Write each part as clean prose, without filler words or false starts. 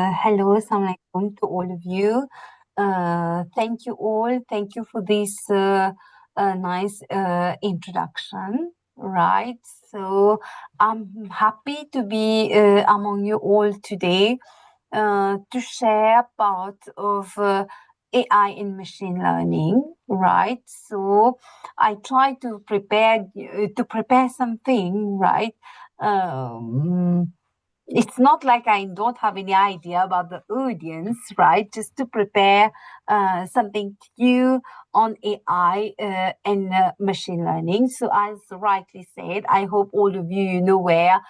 Hello, assalamu alaikum to all of you. Thank you all. Thank you for this nice introduction. Right. So I'm happy to be among you all today to share part of AI in machine learning. Right. So I try to prepare something. Right. Um, it's not like I don't have any idea about the audience, right? Just to prepare something new on AI and machine learning. So, as rightly said, I hope all of you know where,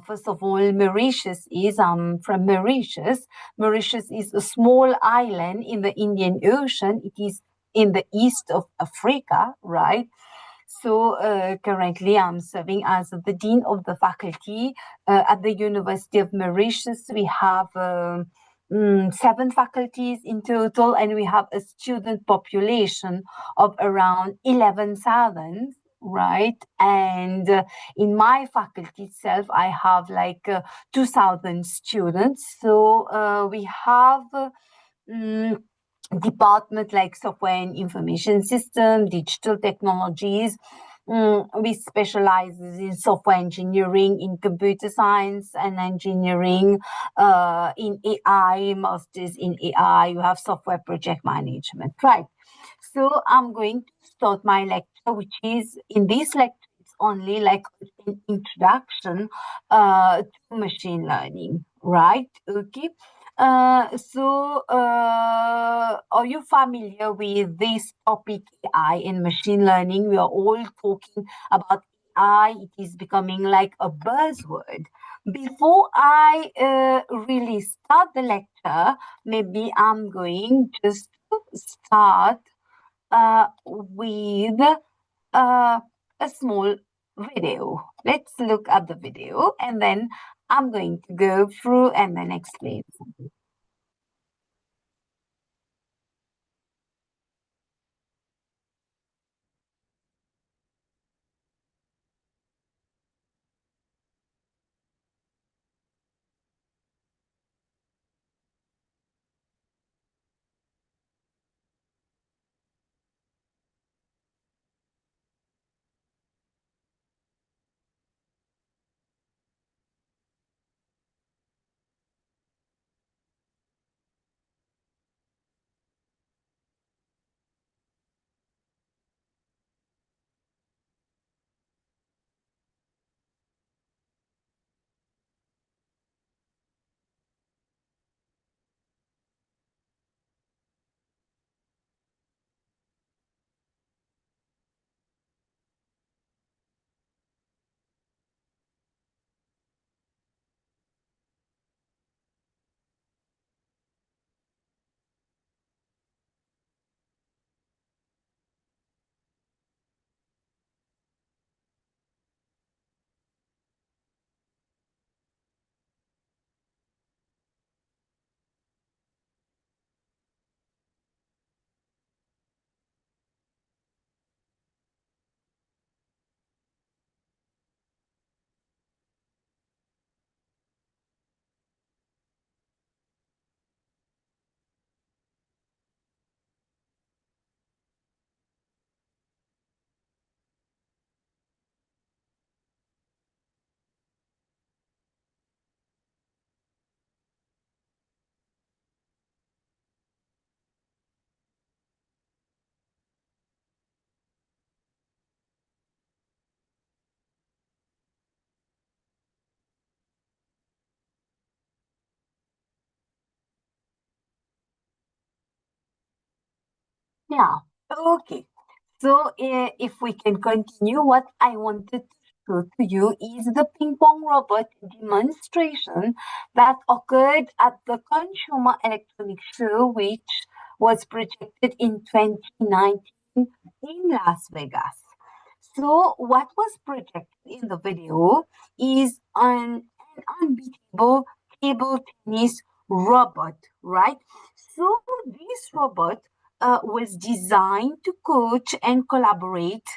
first of all, Mauritius is. I'm from Mauritius. Mauritius is a small island in the Indian Ocean. It is in the east of Africa, right? So currently, I'm serving as the dean of the faculty at the University of Mauritius. We have 7 faculties in total, and we have a student population of around 11,000. Right, and in my faculty itself, I have like 2,000 students. So we have mm, department like software and information system, digital technologies. We specialize in software engineering, in computer science and engineering, in AI, masters in AI. You have software project management, right? So I'm going to start my lecture, which is in this lecture, it's only like an introduction to machine learning, right? Okay. Are you familiar with this topic, AI and machine learning? We are all talking about AI. It is becoming like a buzzword. Before I really start the lecture, maybe I'm going just to start with uh, a small video. Let's look at the video and then I'm going to go through and then explain. Yeah, okay. So if we can continue, what I wanted to show to you is the ping pong robot demonstration that occurred at the Consumer Electronics Show, which was projected in 2019 in Las Vegas. So what was projected in the video is an unbeatable table tennis robot, right? So this robot was designed to coach and collaborate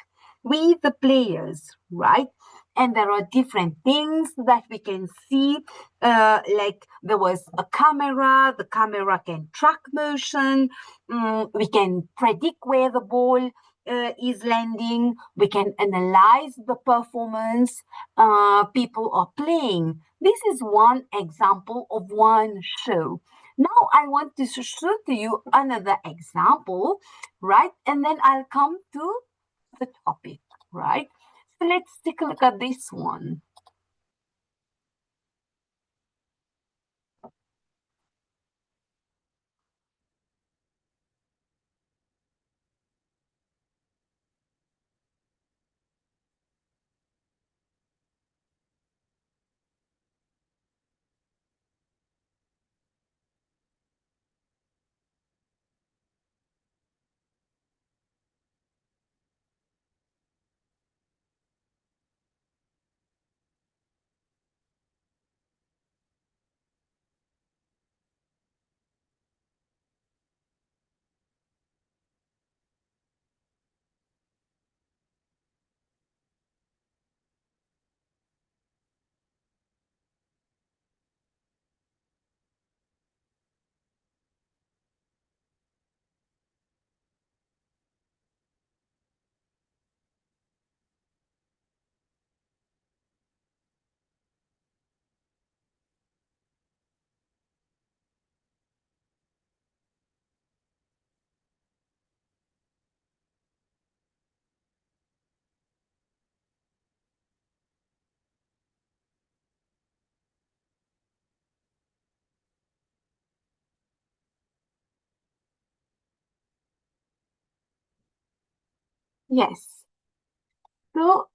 with the players, right? and there are different things that we can see. Like there was a camera, the camera can track motion, we can predict where the ball is landing, we can analyze the performance people are playing. This is one example of one show. Now I want to show to you another example, right? And then I'll come to the topic, right? So let's take a look at this one. Yes. So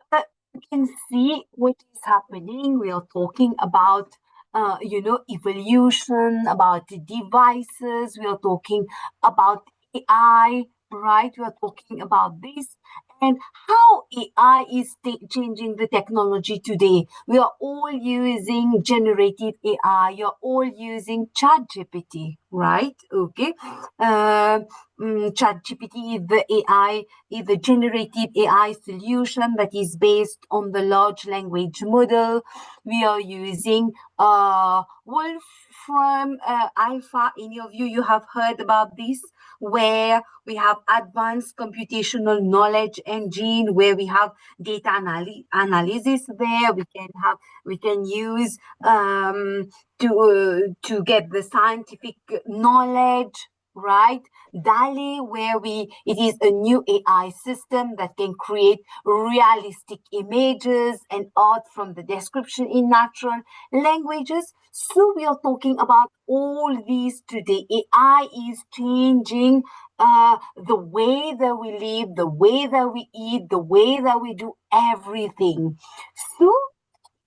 you can see what is happening. We are talking about, evolution, about the devices. We are talking about AI, right? We are talking about this and how AI is changing the technology today. We are all using generative AI. You're all using ChatGPT, right? Okay. Uh, ChatGPT is the AI, is the generative AI solution that is based on the large language model. We are using Wolfram Alpha. Any of you have heard about this? Where we have advanced computational knowledge engine, where we have data analysis. There we can use to get the scientific knowledge, right? DALI, where it is a new AI system that can create realistic images and art from the description in natural languages. So we are talking about all these today. AI is changing the way that we live, the way that we eat, the way that we do everything. So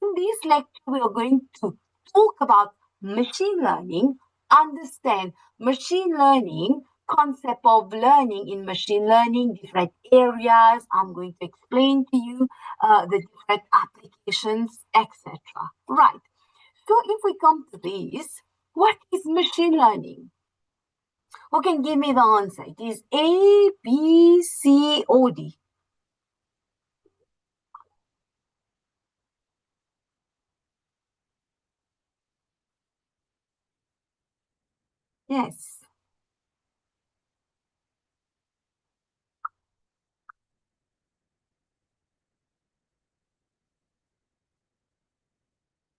in this lecture, we are going to talk about machine learning, understand machine learning, concept of learning in machine learning, different areas. I'm going to explain to you the different applications, etc. Right. So if we come to this, what is machine learning? Who can give me the answer? It is A, B, C, O, D. Yes.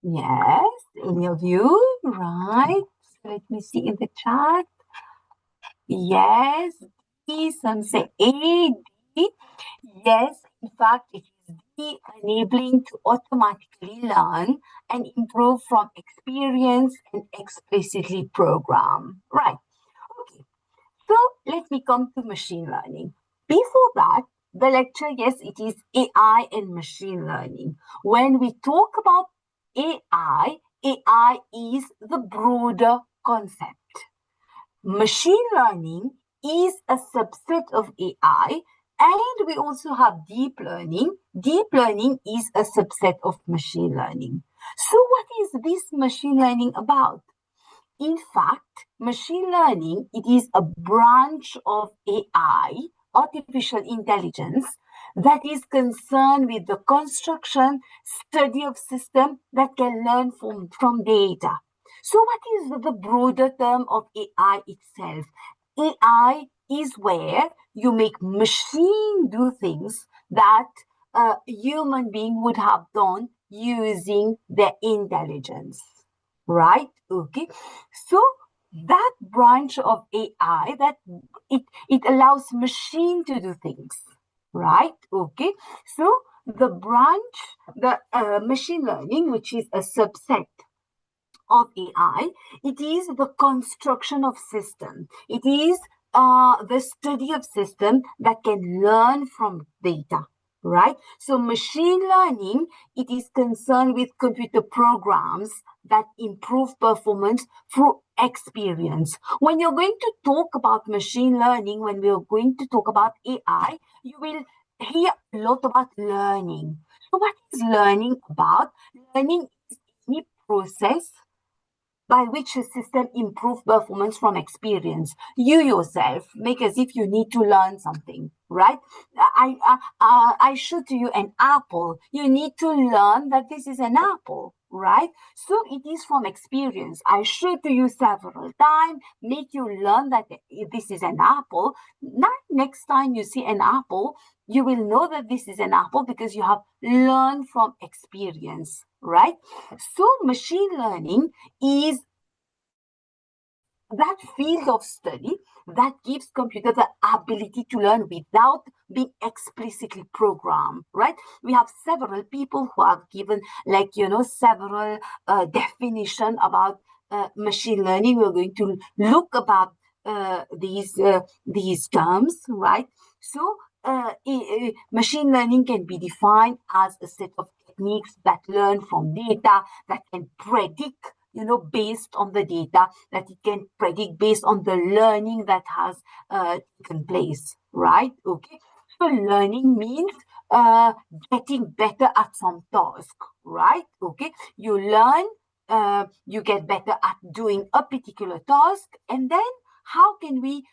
Yes, any of you? Right. Let me see in the chat. Yes, D. Some say A, D. Yes, in fact, it is D, enabling to automatically learn and improve from experience and explicitly program. Right. Okay. So let me come to machine learning. Before that, the lecture, yes, it is AI and machine learning. When we talk about AI is the broader concept. Machine learning is a subset of AI, and we also have deep learning. Deep learning is a subset of machine learning. So, what is this machine learning about? In fact, machine learning, it is a branch of AI, artificial intelligence, that is concerned with the construction, study of system that can learn from data. So what is the broader term of AI itself? AI is where you make machine do things that a human being would have done using their intelligence, right? Okay. So that branch of AI that it allows machine to do things, right? Okay. So the branch, the machine learning, which is a subset of AI, it is the construction of system. It is the study of system that can learn from data, right? So machine learning, it is concerned with computer programs that improve performance through experience. When you're going to talk about machine learning, when we are going to talk about AI, you will hear a lot about learning. So what is learning about? Learning is any process by which a system improve performance from experience. You yourself make as if you need to learn something, right? I show to you an apple. You need to learn that this is an apple, right? So it is from experience. I show to you several times, make you learn that this is an apple. Now, next time you see an apple, you will know that this is an apple because you have learned from experience, right? So machine learning is that field of study that gives computer the ability to learn without being explicitly programmed, right? We have several people who have given, like, several definition about machine learning. We're going to look about these terms, right? So machine learning can be defined as a set of techniques that learn from data, that can predict, based on the data, that it can predict based on the learning that has taken place, right? Okay. So learning means getting better at some task, right? Okay. You learn, you get better at doing a particular task, and then how can we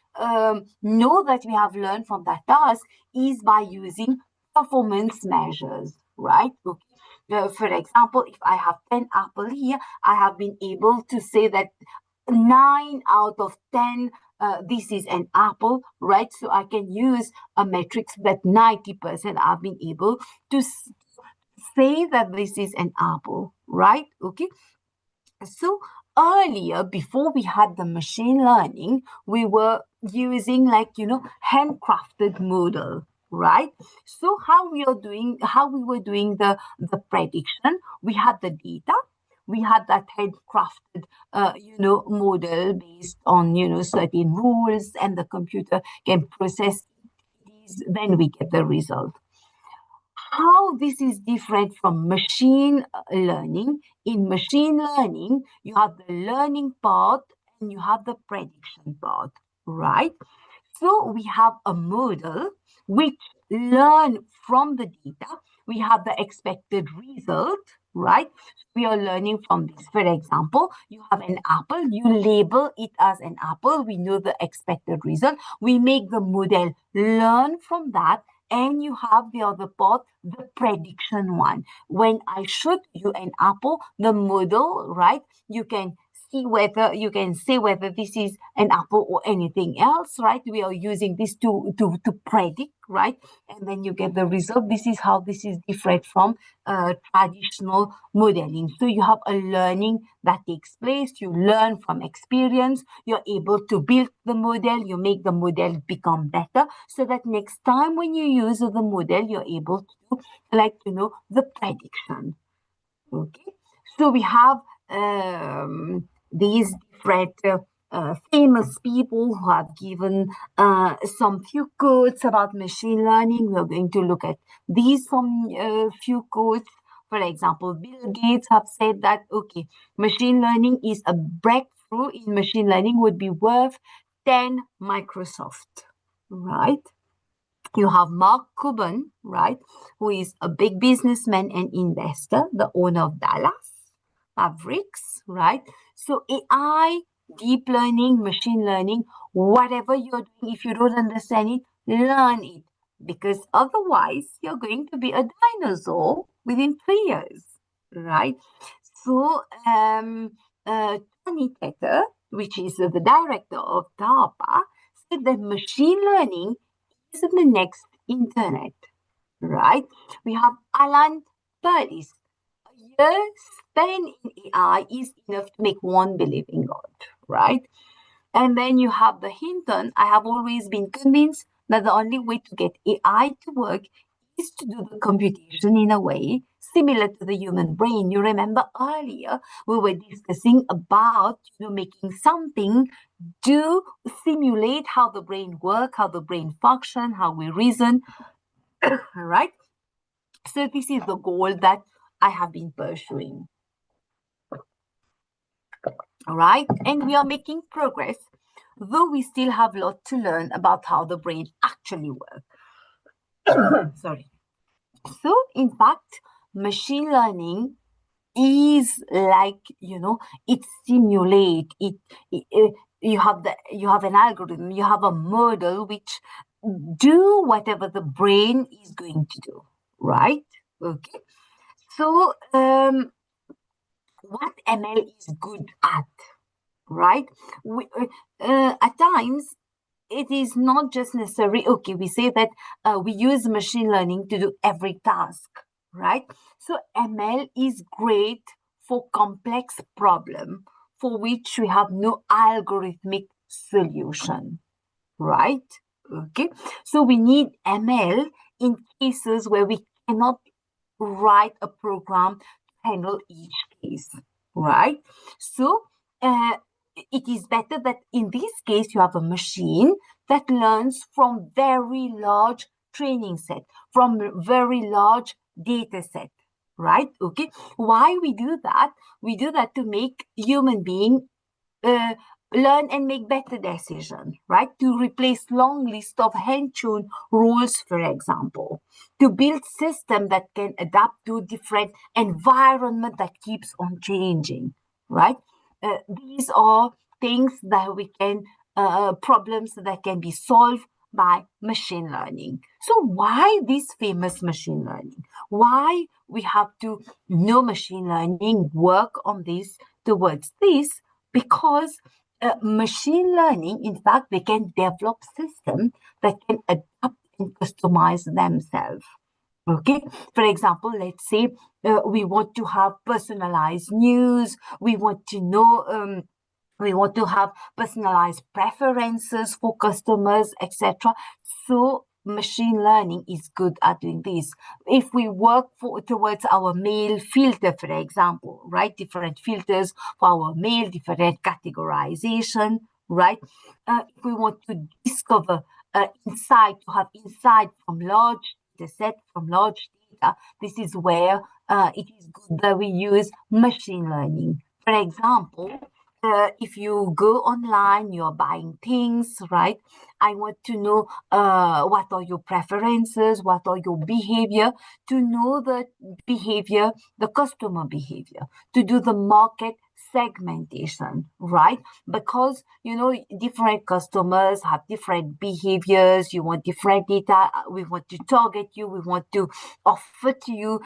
know that we have learned from that task is by using performance measures, right? Okay. For example, if I have 10 apple here, I have been able to say that 9 out of 10, this is an apple, right? So I can use a metric that 90% I've been able to say that this is an apple, right? Okay. So earlier, before we had the machine learning, we were using, like, handcrafted model, right? So how we were doing the prediction, we had the data, we had that handcrafted model based on certain rules, and the computer can process these, then we get the result. How this is different from machine learning? In machine learning, you have the learning part and you have the prediction part, right? So we have a model which learn from the data. We have the expected result, right? We are learning from this. For example, you have an apple, you label it as an apple. We know the expected result. We make the model learn from that. And you have the other part, the prediction one. When I show you an apple, the model, right? You can you can say whether this is an apple or anything else, right? We are using this to predict, right? And then you get the result. This is how this is different from traditional modeling. So you have a learning that takes place. You learn from experience. You're able to build the model. You make the model become better, so that next time when you use the model, you're able to, like, the prediction. Okay, so we have these different famous people who have given some few quotes about machine learning. We're going to look at these some few quotes. For example, Bill Gates have said that, okay, machine learning is a breakthrough in machine learning would be worth 10 Microsoft, right? You have Mark Cuban, right, who is a big businessman and investor, the owner of Dallas Mavericks, right? So AI, deep learning, machine learning, whatever you're doing, if you don't understand it, learn it. because otherwise you're going to be a dinosaur within 3 years, right? So, Tony Tetter, which is the director of DARPA, said that machine learning is the next internet, right? We have Alan Burris. A year spent in AI is enough to make one believe in God, right? And then you have the Hinton. I have always been convinced that the only way to get AI to work is to do the computation in a way similar to the human brain. You remember earlier we were discussing about making something to simulate how the brain works, how the brain function, how we reason, right? So this is the goal that I have been pursuing, right? And we are making progress, though we still have a lot to learn about how the brain actually works. Sorry. So, in fact, machine learning is like, it simulate it, you have an algorithm, you have a model which do whatever the brain is going to do, right? Okay. So, what ML is good at, right? At times, it is not just necessary. Okay, we say that we use machine learning to do every task, right? So ML is great for complex problem for which we have no algorithmic solution, right? Okay, so we need ML in cases where we cannot write a program to handle each case, right? So uh, it is better that in this case you have a machine that learns from very large training set, from very large data set, right? Okay, why we do that? We do that to make human being uh, learn and make better decisions, right? To replace long list of hand-tuned rules, for example, to build system that can adapt to different environment that keeps on changing, right? These are things that we can problems that can be solved by machine learning. So why this famous machine learning? Why we have to know machine learning, work on this towards this? Because machine learning, in fact, they can develop systems that can adapt and customize themselves. Okay, for example, let's say we want to have personalized news, we want to know we want to have personalized preferences for customers, etc. So machine learning is good at doing this. If we work towards our mail filter, for example, right, different filters for our mail, different categorization, right? If we want to discover insight, to have insight from large data set, from large data, this is where it is good that we use machine learning. For example, if you go online, you're buying things, right? I want to know what are your preferences, what are your behavior, to know the behavior, the customer behavior, to do the market segmentation, right? Because different customers have different behaviors. You want different data. We want to target you. We want to offer to you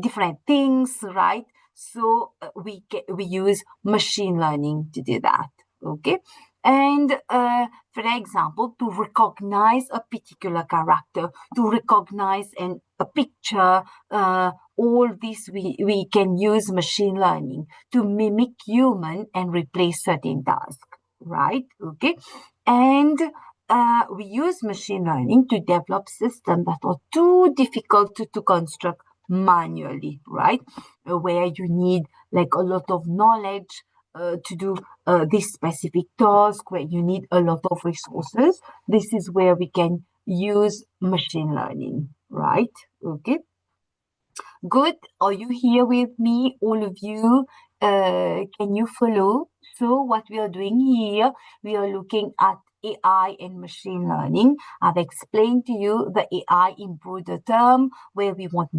different things, right? So we use machine learning to do that. Okay, and for example, to recognize a particular character, to recognize a picture, all this we can use machine learning to mimic human and replace certain tasks, right? Okay, and we use machine learning to develop systems that are too difficult to construct manually, right? Where you need like a lot of knowledge to do this specific task, where you need a lot of resources. This is where we can use machine learning, right? Okay. Good. Are you here with me, all of you? Can you follow? So what we are doing here, we are looking at AI and machine learning. I've explained to you the AI in broader term, where we want to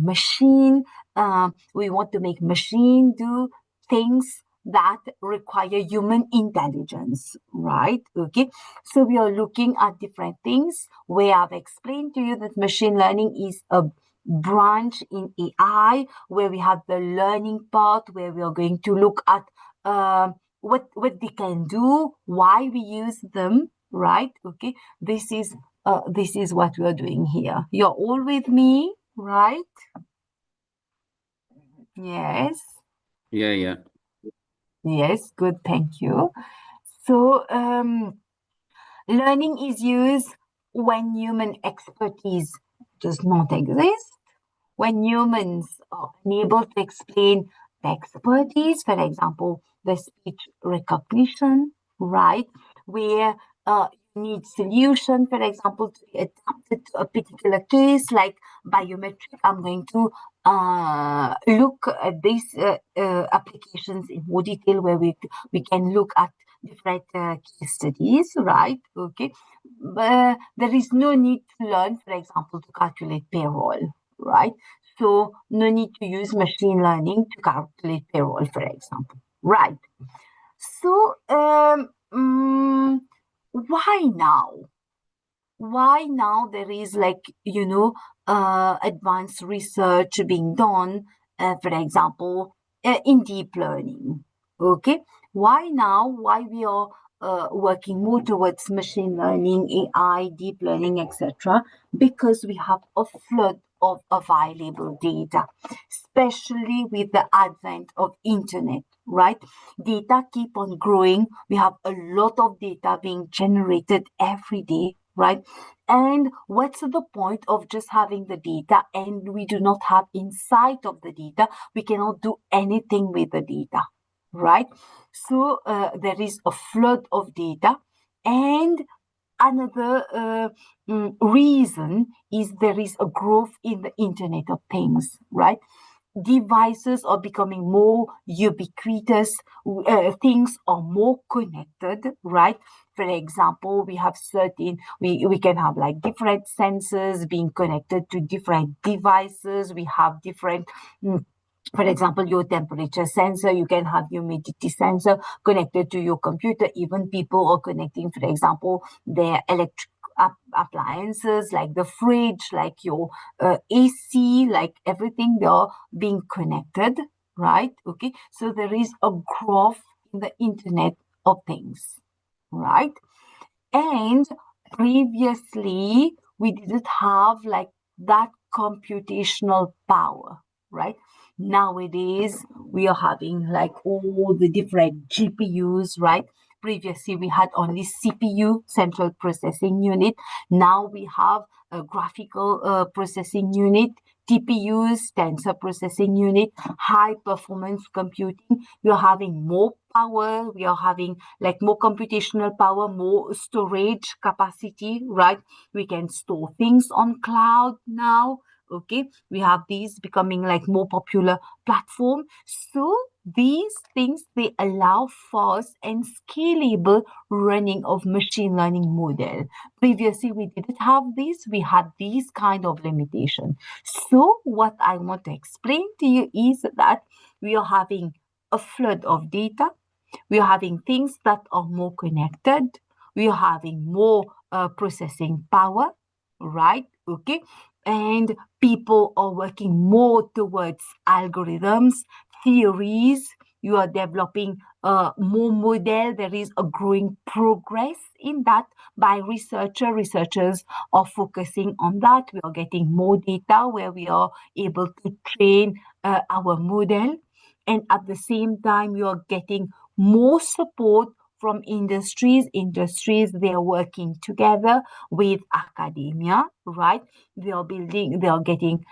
make machine do things that require human intelligence, right? Okay, so we are looking at different things where I've explained to you that machine learning is a branch in AI where we have the learning part, where we are going to look at what they can do, why we use them, right? Okay, this is what we are doing here. You're all with me, right? Yes. Yeah, yeah. Yes, good, thank you. So, learning is used when human expertise does not exist, when humans are unable to explain the expertise, for example, the speech recognition, right, where you need solution, for example, to be adapted to a particular case like biometric. I'm going to look at these applications in more detail where we can look at different case studies, right? Okay. There is no need to learn, for example, to calculate payroll, right? So no need to use machine learning to calculate payroll, for example. Right. So why now? Why now there is like, advanced research being done, for example, in deep learning. Okay. Why now? Why we are working more towards machine learning, AI, deep learning, etc. Because we have a flood of available data, especially with the advent of internet, right? Data keep on growing. We have a lot of data being generated every day, right? And what's the point of just having the data and we do not have insight of the data? We cannot do anything with the data, right? So there is a flood of data. And another reason is there is a growth in the Internet of Things, right? Devices are becoming more ubiquitous, things are more connected, right? For example, we can have like different sensors being connected to different devices. We have different for example, your temperature sensor, you can have humidity sensor connected to your computer. Even people are connecting, for example, their electric appliances like the fridge, like your AC, like everything, they're being connected, right? Okay, so there is a growth in the Internet of Things, right? And previously, we didn't have like that computational power, right? Nowadays, we are having like all the different GPUs, right? Previously, we had only CPU, central processing unit. Now we have a graphical processing unit, TPUs, tensor processing unit, high performance computing. We are having more power. We are having like more computational power, more storage capacity, right? We can store things on cloud now. Okay, we have these becoming like more popular platform. So these things they allow fast and scalable running of machine learning model. Previously, we didn't have this. We had these kind of limitation. So what I want to explain to you is that we are having a flood of data, we are having things that are more connected. We are having more processing power, right? Okay. And people are working more towards algorithms, theories. You are developing more model. There is a growing progress in that by researchers are focusing on that. We are getting more data where we are able to train our model. And at the same time, you are getting more support from industries. Industries, they are working together with academia, right? We are getting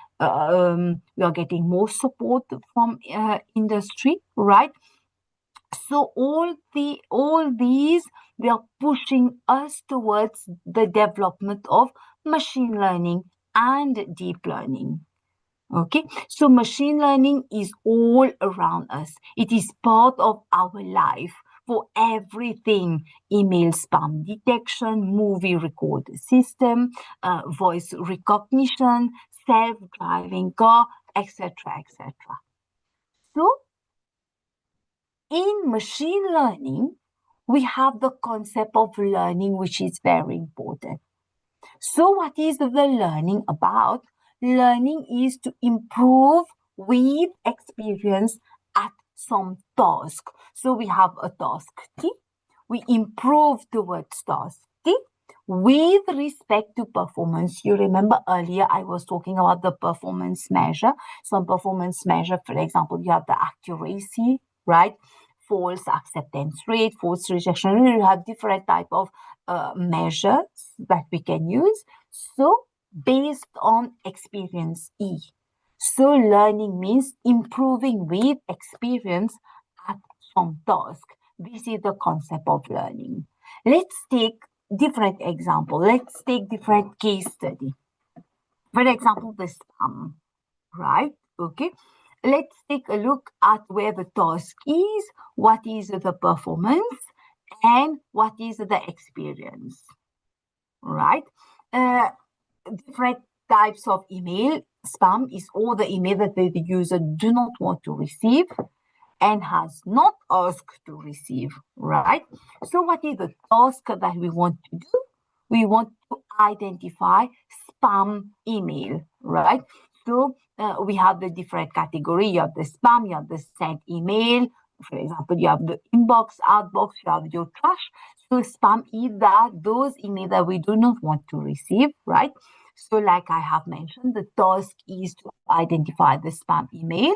more support from industry, right? So all these, they are pushing us towards the development of machine learning and deep learning. Okay, so machine learning is all around us. It is part of our life for everything: email spam detection, movie record system, voice recognition, self-driving car, etc., etc. So in machine learning, we have the concept of learning, which is very important. So, what is the learning about? Learning is to improve with experience at some task. So, we have a task T. We improve towards task T with respect to performance. You remember earlier I was talking about the performance measure. Some performance measure, for example, you have the accuracy, right? False acceptance rate, false rejection rate. You have different type of measures that we can use. So based on experience E. So learning means improving with experience at some task. This is the concept of learning. Let's take different example. Let's take different case study. For example, the spam, right? Okay. Let's take a look at where the task is, what is the performance, and what is the experience, right? Uh, Different types of email. Spam is all the email that the user do not want to receive and has not asked to receive, right? So what is the task that we want to do? We want to identify spam email, right? So we have the different category. You have the spam, you have the sent email. For example, you have the inbox, outbox, you have your trash. So spam is that those email that we do not want to receive, right? So like I have mentioned, the task is to identify the spam email.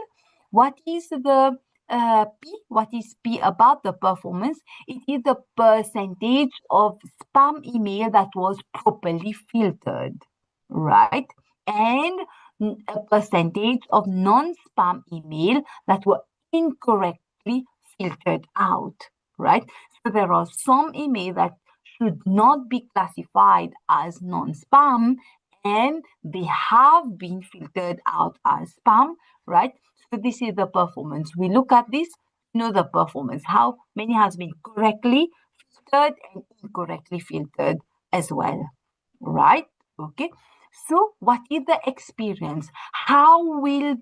What is the P? What is P about the performance? It is the percentage of spam email that was properly filtered, right? And a percentage of non-spam email that were incorrectly filtered out, right? So there are some email that should not be classified as non-spam and they have been filtered out as spam, right? So this is the performance. We look at this, know the performance, how many has been correctly filtered and incorrectly filtered as well, right? Okay. So what is the experience? How will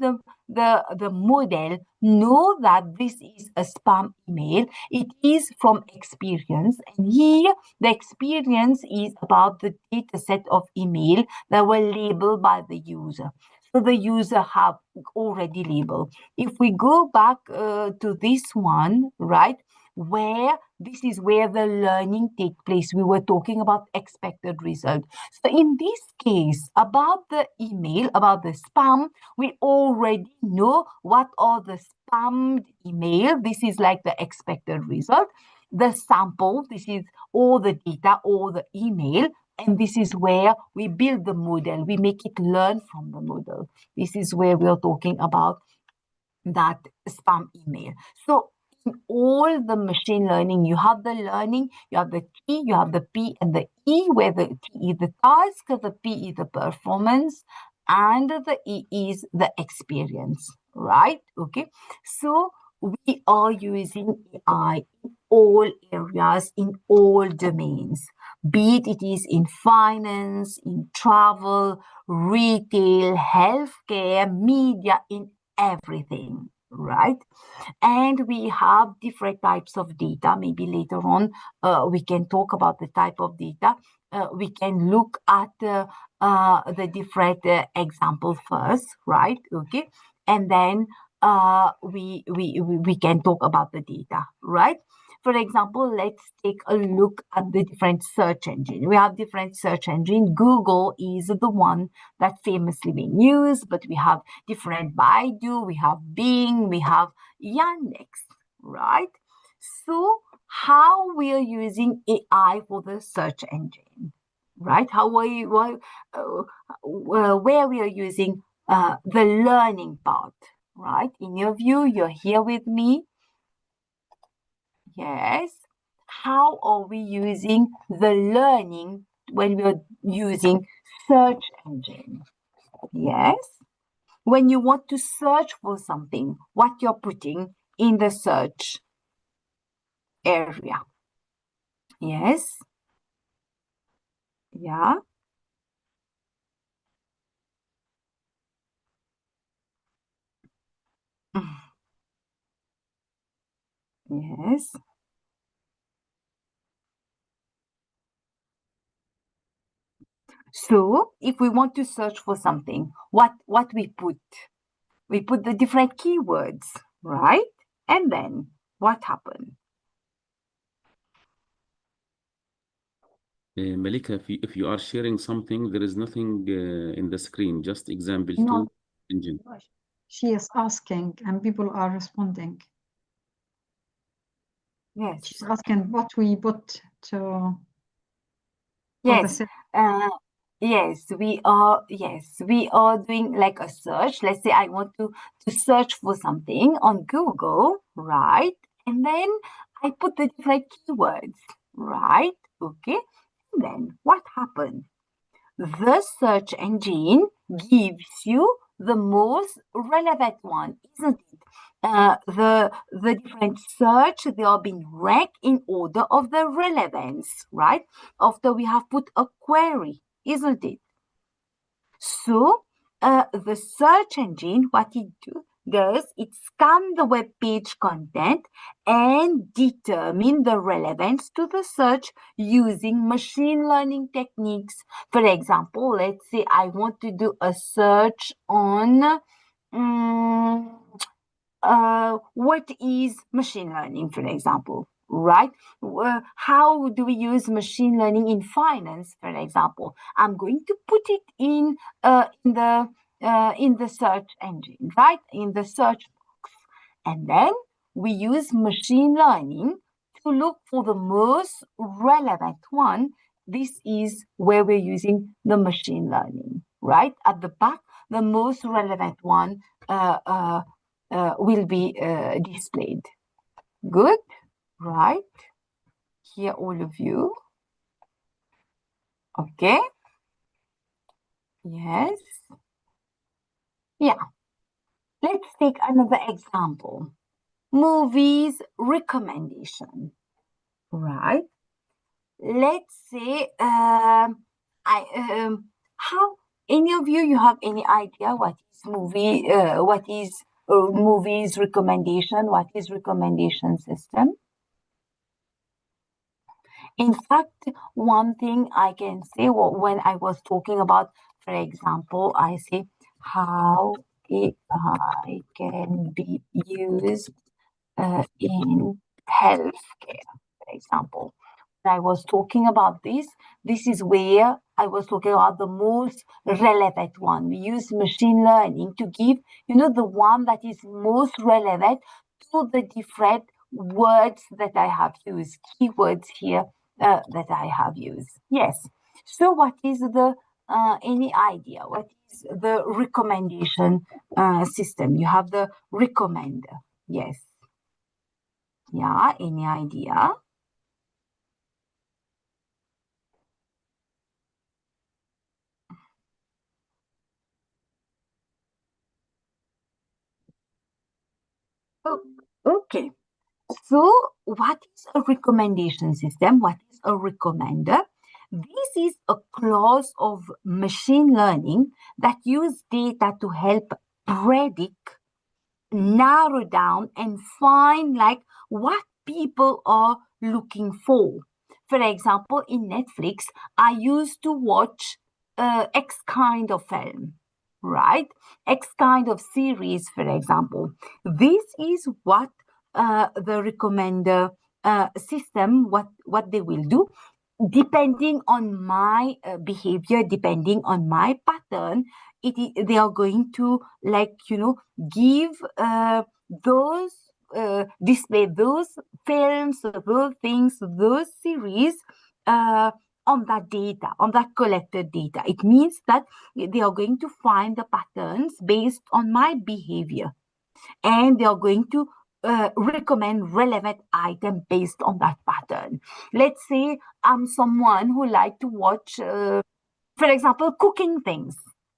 the model know that this is a spam email? It is from experience. And here the experience is about the data set of email that were labeled by the user. So the user have already labeled. If we go back to this one, right, where this is where the learning take place. We were talking about expected result. So in this case, about the email, about the spam, we already know what are the spammed email. This is like the expected result. The sample, this is all the data, all the email. And this is where we build the model. We make it learn from the model. This is where we are talking about that spam email. So in all the machine learning, you have the learning, you have the T, you have the P and the E, where the T is the task, the P is the performance, and the E is the experience, right? Okay. So we are using AI in all areas, in all domains, be it is in finance, in travel, retail, healthcare, media, in everything, right? And we have different types of data. Maybe later on, we can talk about the type of data. We can look at the different examples first, right? Okay, and then we can talk about the data, right? For example, let's take a look at the different search engine. We have different search engine. Google is the one that famously being used, but we have different Baidu, we have Bing, we have Yandex, right? So how we are using AI for the search engine, right? Where we are using the learning part, right? In your view, you're here with me. Yes. How are we using the learning when we are using search engine? Yes. When you want to search for something, what you're putting in the search area. Yes. Yeah. Yes. So if we want to search for something, what we put? We put the different keywords, right? And then what happened? Malika, if you are sharing something, there is nothing in the screen, just example No. two engine. She is asking and people are responding. Yes. She's asking what we put to for the Yes. search. Yes, we are doing like a search. Let's say I want to search for something on Google, right? And then I put the different keywords, right? Okay. And then what happens? The search engine gives you the most relevant one, isn't it? The different search, they are being ranked in order of the relevance, right? After we have put a query, isn't it? So the search engine, what does, it scan the web page content and determine the relevance to the search using machine learning techniques. For example, let's say I want to do a search on um, what is machine learning, for example, right? How do we use machine learning in finance, for example? I'm going to put it in the search engine, right? In the search box, and then we use machine learning to look for the most relevant one. This is where we're using the machine learning, right? At the back, the most relevant one uh, uh, will be displayed. Good, right? Here, all of you. Okay. Yes. Yeah. Let's take another example. Movies recommendation. Right. Let's say I how any of you have any idea what is movies recommendation? What is recommendation system? In fact, one thing I can say, when I was talking about, for example, I say how AI can be used in healthcare, for example. When I was talking about this is where I was talking about the most relevant one. We use machine learning to give, the one that is most relevant to the different words that I have used, keywords here that I have used. Yes. So, what is the any idea? What is the recommendation system? You have the recommender. Yes. Yeah. Any idea? Oh, okay. So, what is a recommendation system? What is a recommender? This is a class of machine learning that use data to help predict, narrow down, and find like what people are looking for. For example, in Netflix, I used to watch X kind of film, right? X kind of series, for example. This is what the recommender system, what they will do, depending on my behavior, depending on my pattern. They are going to, like, give those display those films, those things, those series uh, on that data, on that collected data. It means that they are going to find the patterns based on my behavior, and they are going to recommend relevant item based on that pattern. Let's say I'm someone who like to watch, for example, cooking things,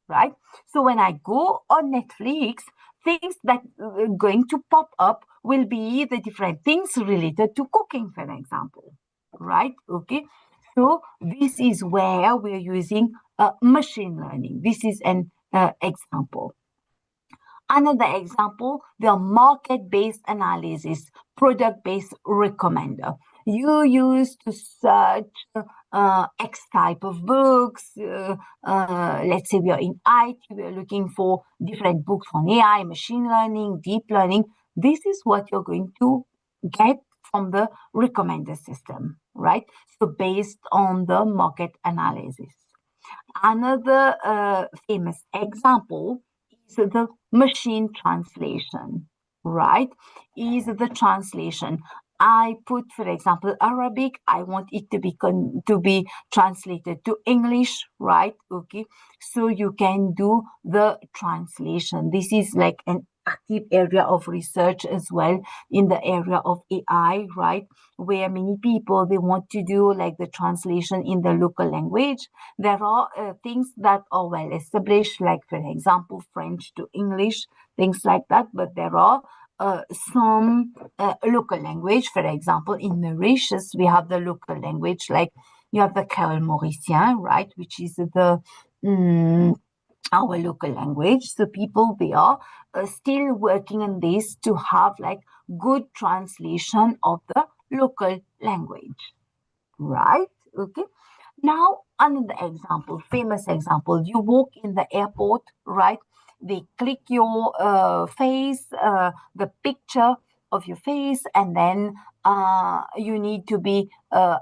right? So when I go on Netflix, things that are going to pop up will be the different things related to cooking, for example, right? Okay. So this is where we're using machine learning. This is an example. Another example, the market-based analysis, product-based recommender. You use to search X type of books. Let's say we are in IT, we are looking for different books on AI, machine learning, deep learning. This is what you're going to get from the recommender system, right? So based on the market analysis. Another famous example is the machine translation, right? Is the translation. I put, for example, Arabic. I want it to be translated to English, right? Okay, so you can do the translation. This is like an active area of research as well in the area of AI, right? Where many people they want to do like the translation in the local language. There are things that are well established, like for example, French to English, things like that. But there are some local language. For example, in Mauritius, we have the local language, like you have the Creole Mauricien, right, which is the our local language. So people they are still working on this to have like good translation of the local language, right? Okay. Now, another example, famous example, you walk in the airport, right? They click your face, the picture of your face, and then you need to be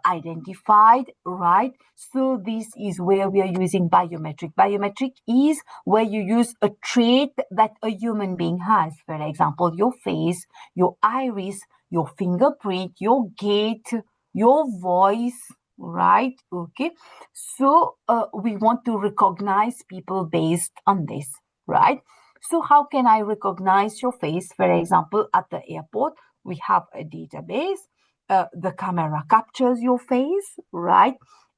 identified, right? So this is where we are using biometric. Biometric is where you use a trait that a human being has. For example, your face, your iris, your fingerprint, your gait, your voice, right? Okay, so we want to recognize people based on this, right? So how can I recognize your face? For example, at the airport we have a database. The camera captures your face, right?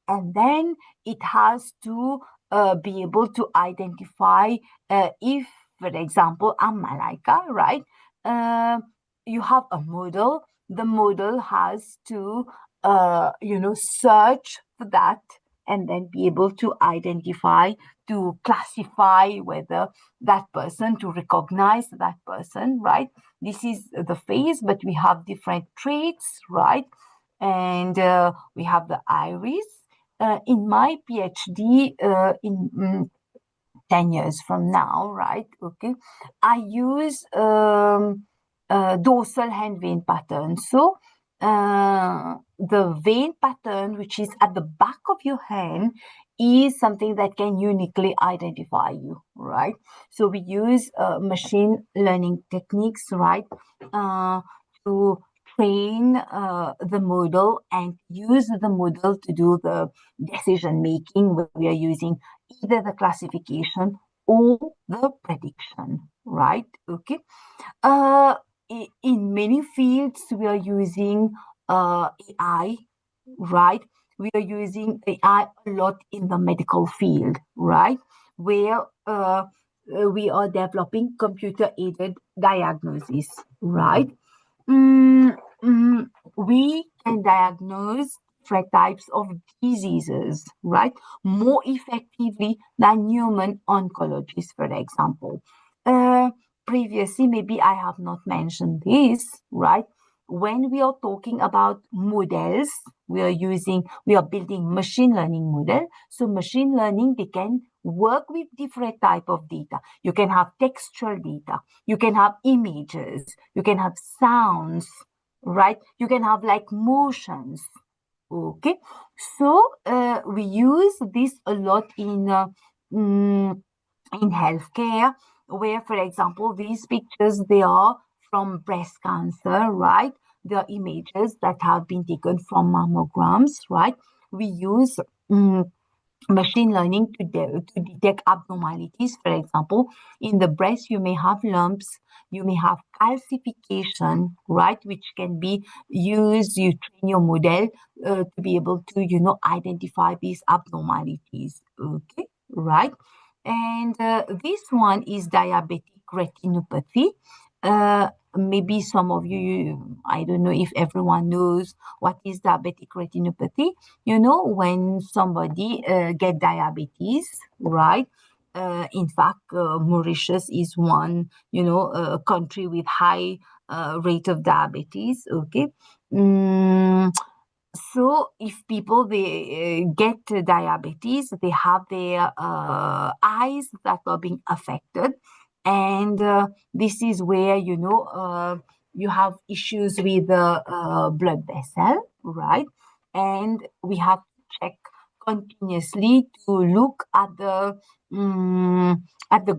And then it has to be able to identify if, for example, I'm Maleika, right? uh, you have a model. The model has to search for that and then be able to identify, to classify whether that person, to recognize that person, right? This is the face, but we have different traits, right? And we have the iris. In my PhD, in 10 years from now, right? Okay, I use dorsal hand vein pattern. So the vein pattern, which is at the back of your hand, is something that can uniquely identify you, right? So we use machine learning techniques, right, to train the model and use the model to do the decision making where we are using either the classification or the prediction, right? Okay. Uh, in many fields, we are using AI, right? We are using AI a lot in the medical field, right? Where we are developing computer-aided diagnosis, right? Mm, mm, we can diagnose different types of diseases, right? More effectively than human oncologists, for example. Uh, Previously, maybe I have not mentioned this, right? When we are talking about models, we are building machine learning model. So machine learning, they can work with different type of data. You can have textual data, you can have images, you can have sounds, right? You can have like motions. Okay, so we use this a lot in healthcare, where, for example, these pictures they are from breast cancer, right? They are images that have been taken from mammograms, right? We use machine learning to detect abnormalities. For example, in the breast, you may have lumps, you may have calcification, right, which can be used. You train your model to be able to, identify these abnormalities. Okay, right. And this one is diabetic retinopathy. Maybe some of you, I don't know if everyone knows what is diabetic retinopathy. When somebody get diabetes, right? In fact, Mauritius is one, country with high rate of diabetes. Okay. So if people they get diabetes, they have their eyes that are being affected, and this is where you have issues with the blood vessel, right? And we have to check continuously to look at the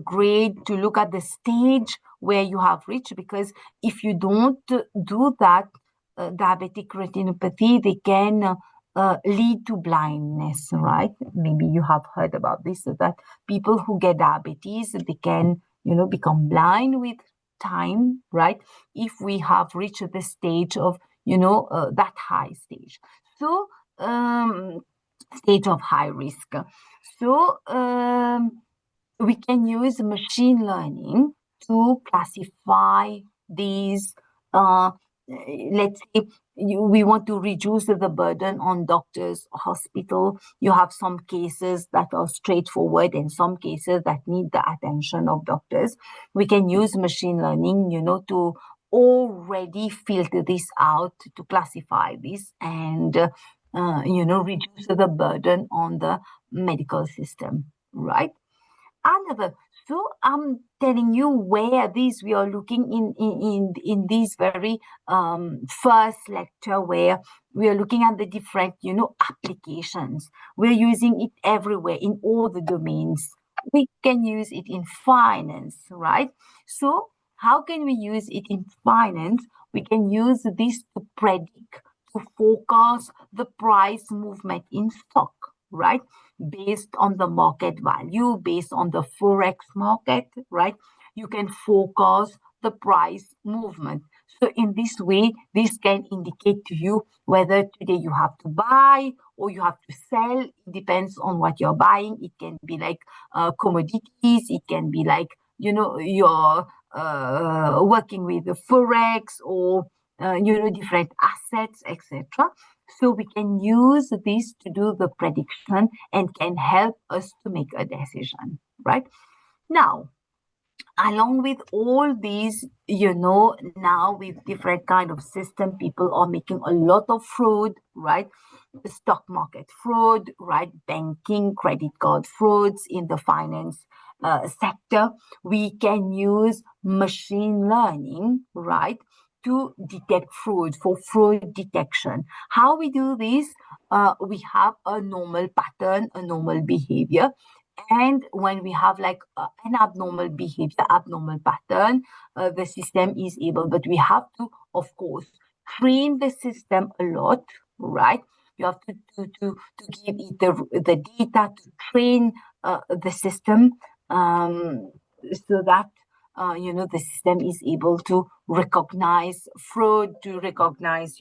grade, to look at the stage where you have reached, because if you don't do that, diabetic retinopathy, they can lead to blindness, right? Maybe you have heard about this, so that people who get diabetes, they can, become blind with time, right? If we have reached the stage of, that high stage. So, stage of high risk. So, we can use machine learning to classify these. Let's say we want to reduce the burden on doctors, hospital. You have some cases that are straightforward and some cases that need the attention of doctors. We can use machine learning, to already filter this out, to classify this, and reduce the burden on the medical system, right? Another. So I'm telling you where these we are looking in this very first lecture, where we are looking at the different applications. We're using it everywhere in all the domains. We can use it in finance, right? So how can we use it in finance? We can use this to predict, to forecast the price movement in stock, right? Based on the market value, based on the forex market, right? You can forecast the price movement. So in this way, this can indicate to you whether today you have to buy or you have to sell. It depends on what you're buying. It can be like commodities. It can be like, you're working with the forex, or different assets, etc. So we can use this to do the prediction and can help us to make a decision, right? Now, along with all these, now with different kind of system, people are making a lot of fraud, right? The stock market fraud, right? Banking, credit card frauds in the finance sector. We can use machine learning, right, to detect fraud, for fraud detection. How we do this? We have a normal pattern, a normal behavior. And when we have like an abnormal behavior, abnormal pattern, the system is able, but we have to, of course, train the system a lot, right? You have to give it the data to train the system, so that the system is able to recognize fraud, to recognize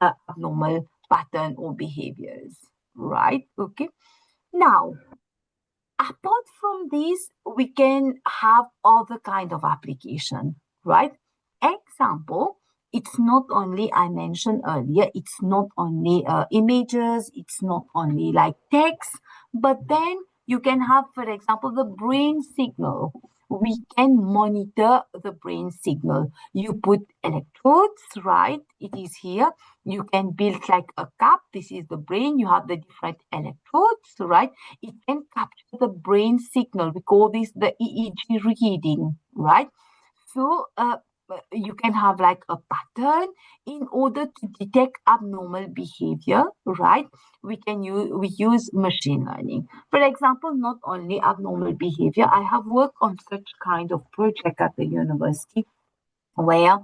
abnormal pattern or behaviors, right? Okay. Now, apart from these, we can have other kind of application, right? Example, it's not only, I mentioned earlier, it's not only images, it's not only like text, but then you can have, for example, the brain signal. We can monitor the brain signal. You put electrodes, right? It is here. You can build like a cap. This is the brain. You have the different electrodes, right? It can capture the brain signal. We call this the EEG reading, right? So you can have like a pattern in order to detect abnormal behavior, right? We use machine learning. For example, not only abnormal behavior, I have worked on such kind of project at the university where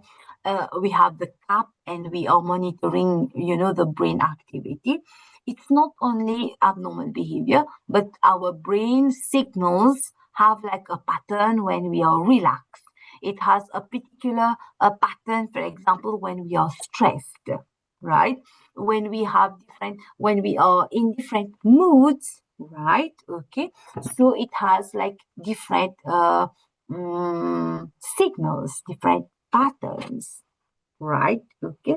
we have the cap and we are monitoring, the brain activity. It's not only abnormal behavior, but our brain signals have like a pattern when we are relaxed. It has a particular pattern, for example, when we are stressed, right? When we are in different moods, right? Okay. So it has like different signals, different patterns, right? Okay.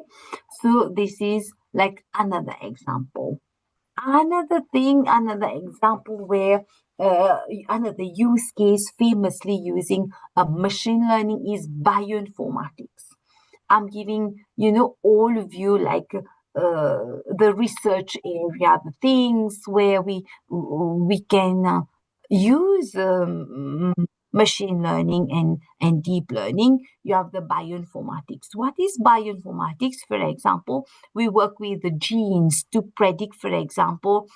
So this is like another example. Another thing, another example where another use case famously using machine learning is bioinformatics. I'm giving, all of you like the research area, the things where we can use machine learning and deep learning. You have the bioinformatics. What is bioinformatics? For example, we work with the genes to predict, for example,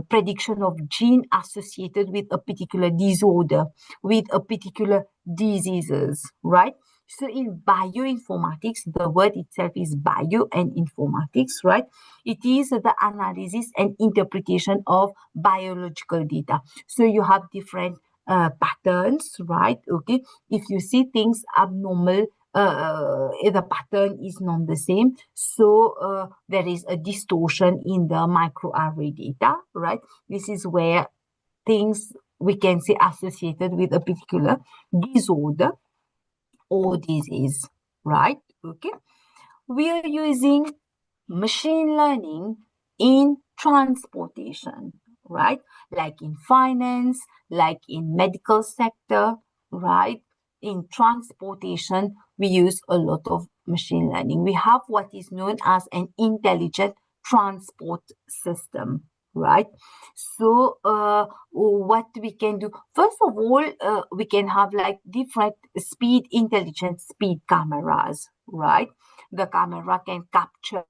prediction of gene associated with a particular disorder, with a particular diseases, right? So in bioinformatics, the word itself is bio and informatics, right? It is the analysis and interpretation of biological data. So you have different patterns, right? Okay. If you see things abnormal, the pattern is not the same. So there is a distortion in the microarray data, right? This is where things we can say associated with a particular disorder or disease, right? Okay. We are using machine learning in transportation, right? Like in finance, like in medical sector, right? In transportation, we use a lot of machine learning. We have what is known as an intelligent transport system, right? So what we can do, first of all, we can have like different intelligent speed cameras, right? The camera can capture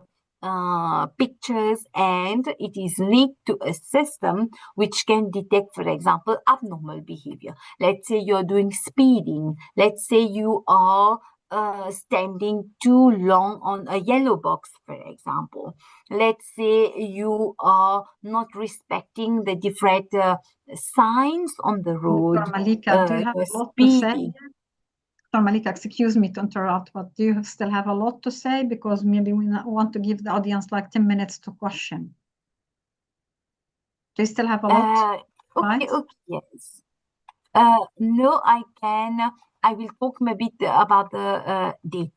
pictures, and it is linked to a system which can detect, for example, abnormal behavior. Let's say you're doing speeding. Let's say you are standing too long on a yellow box, for example. Let's say you are not respecting the different signs on the road, Dr. Maleika, do you have a lot to say? speeding. Dr. Maleika, excuse me to interrupt, but do you still have a lot to say? Because maybe we want to give the audience like 10 minutes to question. Do you still have a lot? Okay, yes. No, I will talk maybe about the data,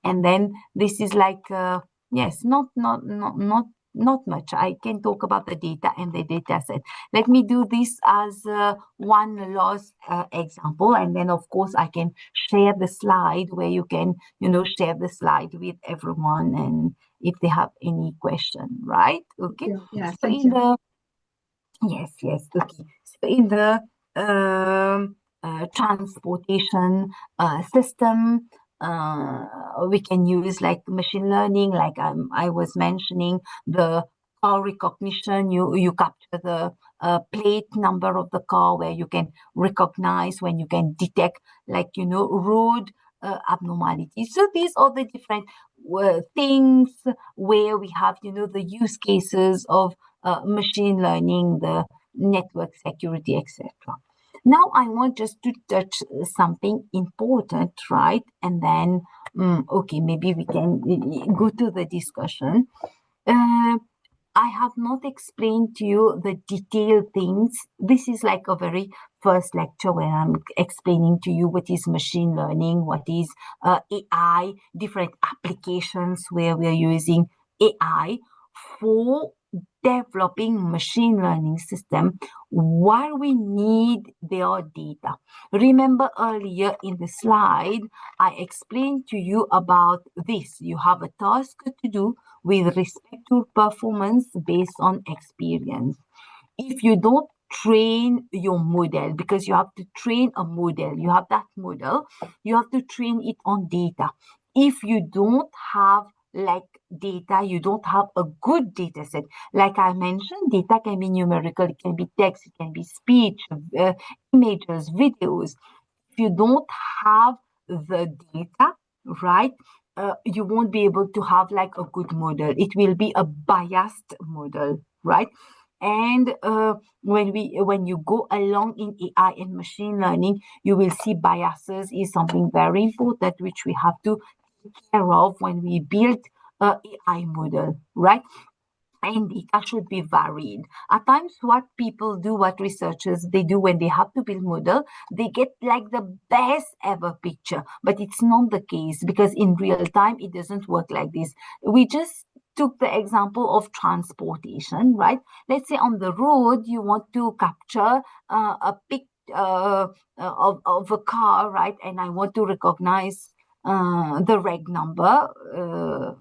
and then this is like yes, not much. I can talk about the data and the data set. Let me do this as one last example, and then of course I can share the slide where you can share the slide with everyone, and if they have any question, right? Okay. Yeah, So thank in you. the Yes, yes. Okay. So in the transportation system, we can use like machine learning, like I was mentioning, the car recognition. You capture the plate number of the car, where you can recognize, when you can detect, like road abnormalities. So these are the different things where we have the use cases of machine learning, the network security, etc. Now I want just to touch something important, right? And then, okay, maybe we can go to the discussion. I have not explained to you the detailed things. This is like a very first lecture where I'm explaining to you what is machine learning, what is AI, different applications where we are using AI for developing machine learning system, why we need their data. Remember earlier in the slide, I explained to you about this. You have a task to do with respect to performance based on experience. If you don't train your model, because you have to train a model, you have that model, you have to train it on data. If you don't have like data, you don't have a good data set. Like I mentioned, data can be numerical, it can be text, it can be speech, images, videos. If you don't have the data, right, you won't be able to have like a good model. It will be a biased model, right? And when you go along in AI and machine learning, you will see biases is something very important which we have to take care of when we build a AI model, right? And data should be varied. At times, what people do, what researchers they do when they have to build model, they get like the best ever picture, but it's not the case, because in real time it doesn't work like this. We just took the example of transportation, right? Let's say on the road, you want to capture a pic of a car, right? And I want to recognize the reg number,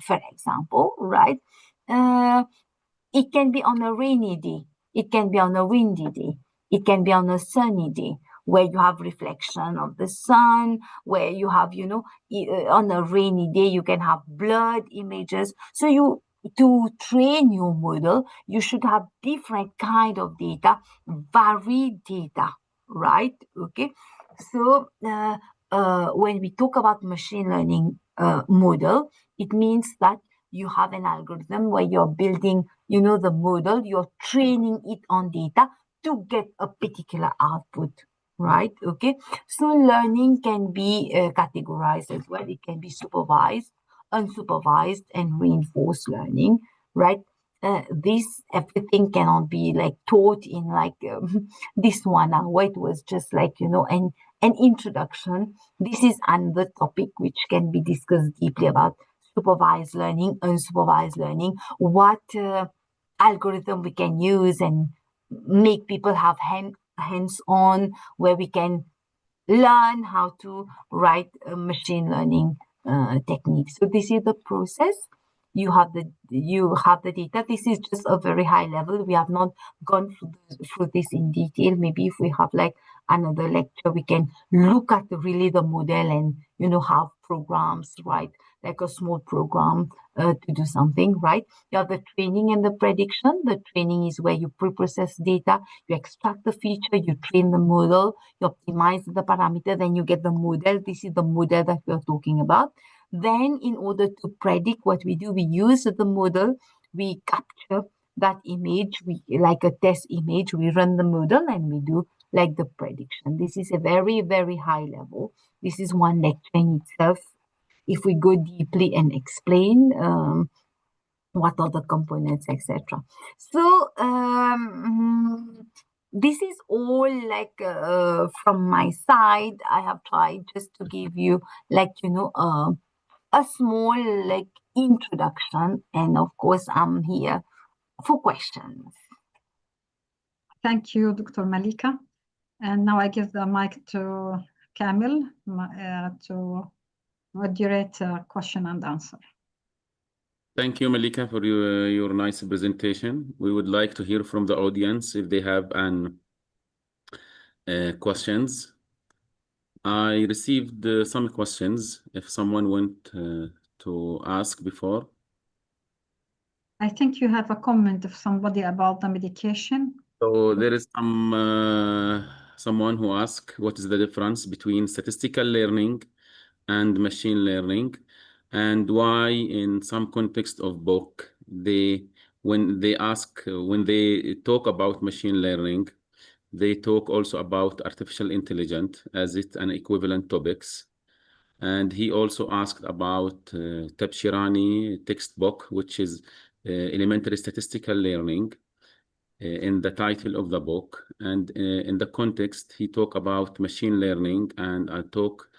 for example, right? It can be on a rainy day. It can be on a windy day. It can be on a sunny day where you have reflection of the sun, where you have, on a rainy day, you can have blurred images. So to train your model, you should have different kind of data, varied data, right? Okay. So when we talk about machine learning model, it means that you have an algorithm where you're building, the model, you're training it on data to get a particular output, right? Okay. So learning can be categorized as well. It can be supervised, unsupervised, and reinforced learning, right? This everything cannot be like taught in like this 1 hour. It was just like an introduction. This is another topic which can be discussed deeply about supervised learning, unsupervised learning, what algorithm we can use and make people have hands-on, where we can learn how to write machine learning techniques. So this is the process. You have the data. This is just a very high level. We have not gone through this in detail. Maybe if we have like another lecture, we can look at really the model and have programs, right? Like a small program to do something, right? You have the training and the prediction. The training is where you pre-process data, you extract the feature, you train the model, you optimize the parameter, then you get the model. This is the model that we're talking about. Then in order to predict, what we do, we use the model, we capture that image, we like a test image, we run the model and we do like the prediction. This is a very, very high level. This is one lecture in itself. If we go deeply and explain what are the components, etc. So this is all like from my side. I have tried just to give you like a small like introduction, and of course I'm here for questions. Thank you, Dr. Maleika. And now I give the mic to Kamil to moderate question and answer. Thank you, Maleika, for your nice presentation. We would like to hear from the audience if they have questions. I received some questions. If someone want to ask before. I think you have a comment of somebody about the medication. So there is someone who asked, what is the difference between statistical learning and machine learning, and why in some context of book when they talk about machine learning, they talk also about artificial intelligence as it's an equivalent topics. And he also asked about Tabshirani textbook, which is elementary statistical learning, in the title of the book. And in the context, he talked about machine learning, and I talk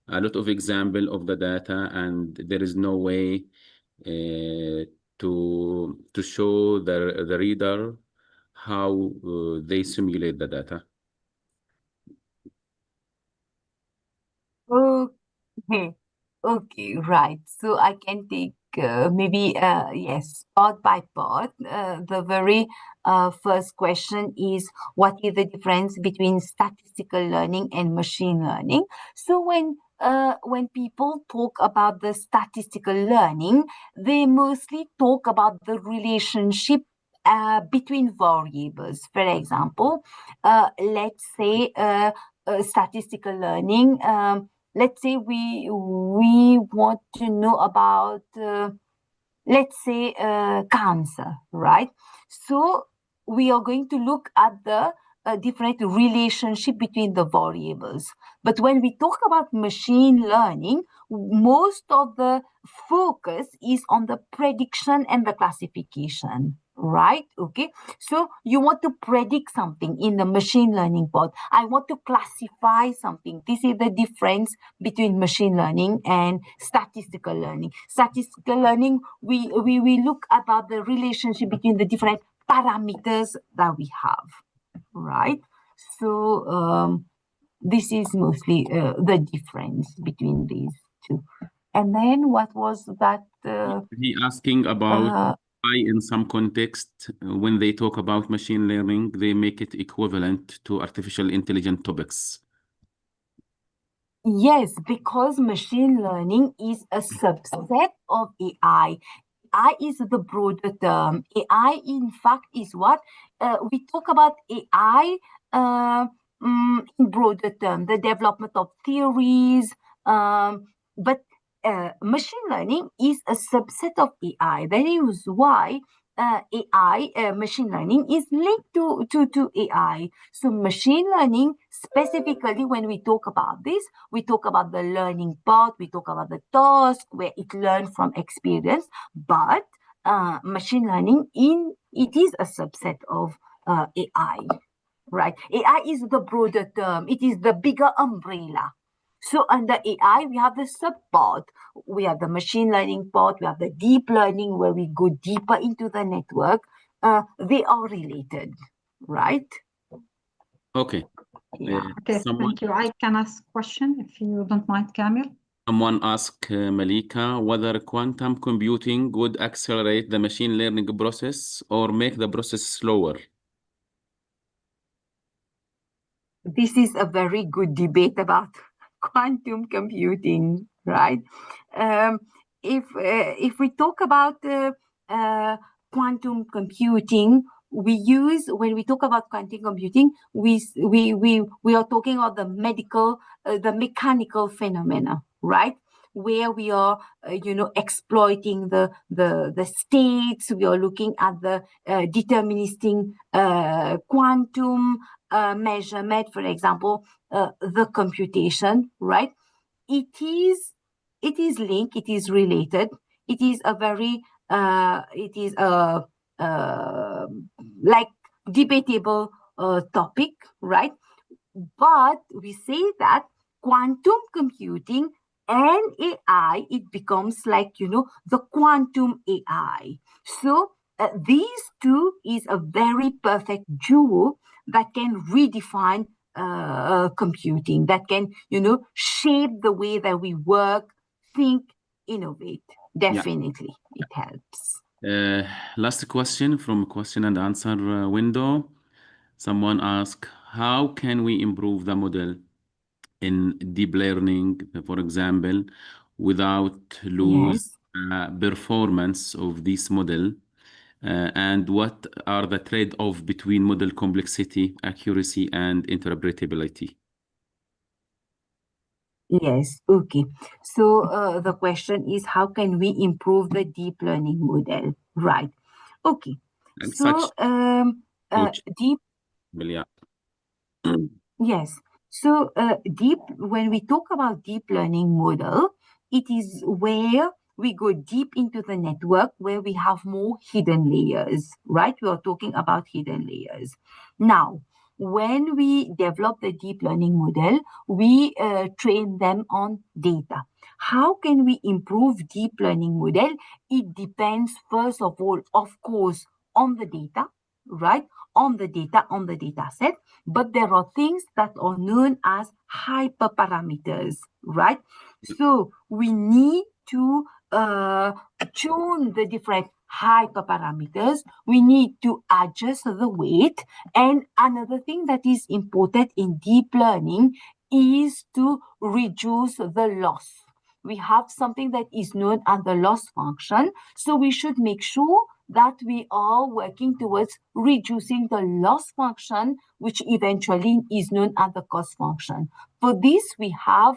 a lot of example of the data, and there is no way to show the reader how they simulate the data. Okay, right. So I can take maybe, yes, part by part. The very first question is, what is the difference between statistical learning and machine learning? So when people talk about the statistical learning, they mostly talk about the relationship between variables. For example, let's say statistical learning. Let's say we want to know about, let's say, cancer, right? So we are going to look at the different relationship between the variables. But when we talk about machine learning, most of the focus is on the prediction and the classification, right? Okay, so you want to predict something in the machine learning part. I want to classify something. This is the difference between machine learning and statistical learning. Statistical learning, we look about the relationship between the different parameters that we have, right? So this is mostly the difference between these two. And then what was that? He asking about Uh, why in some context, when they talk about machine learning, they make it equivalent to artificial intelligence topics. Yes, because machine learning is a subset of AI. AI is the broader term. AI, in fact, is what we talk about AI in broader term, the development of theories. But machine learning is a subset of AI. That is why machine learning is linked to AI. So machine learning, specifically when we talk about this, we talk about the learning part, we talk about the task where it learns from experience, but machine learning it is a subset of AI, right? AI is the broader term, it is the bigger umbrella. So under AI, we have the sub-part. We have the machine learning part, we have the deep learning where we go deeper into the network. They are related, right? Okay. Yeah. Okay, Someone thank you. I can ask question if you don't mind, Kamil. asked Maleika whether quantum computing would accelerate the machine learning process or make the process slower. This is a very good debate about quantum computing, right? If we talk about quantum computing, when we talk about quantum computing, we are talking about the mechanical phenomena, right? Where we are, exploiting the states. We are looking at the deterministic quantum measurement, for example, the computation, right? It is linked, it is related, it is a very it is a like debatable topic, right? But we say that quantum computing and AI, it becomes like, the quantum AI. So these two is a very perfect duo that can redefine computing, that can, shape the way that we work, think, innovate. Definitely, it helps. Last question from question and answer window. Someone asked, how can we improve the model in deep learning, for example, without lose Yes. performance of this model? And what are the trade-off between model complexity, accuracy, and interpretability? Yes, okay. So the question is, how can we improve the deep learning model? Right. Okay. And such So approach, deep, yeah. yes. So when we talk about deep learning model, it is where we go deep into the network where we have more hidden layers, right? We are talking about hidden layers. Now, when we develop the deep learning model, we train them on data. How can we improve deep learning model? It depends, first of all, of course, on the data, right? On the data set, but there are things that are known as hyperparameters, right? So we need to tune the different hyperparameters. We need to adjust the weight. And another thing that is important in deep learning is to reduce the loss. We have something that is known as the loss function. So we should make sure that we are working towards reducing the loss function, which eventually is known as the cost function. For this, we have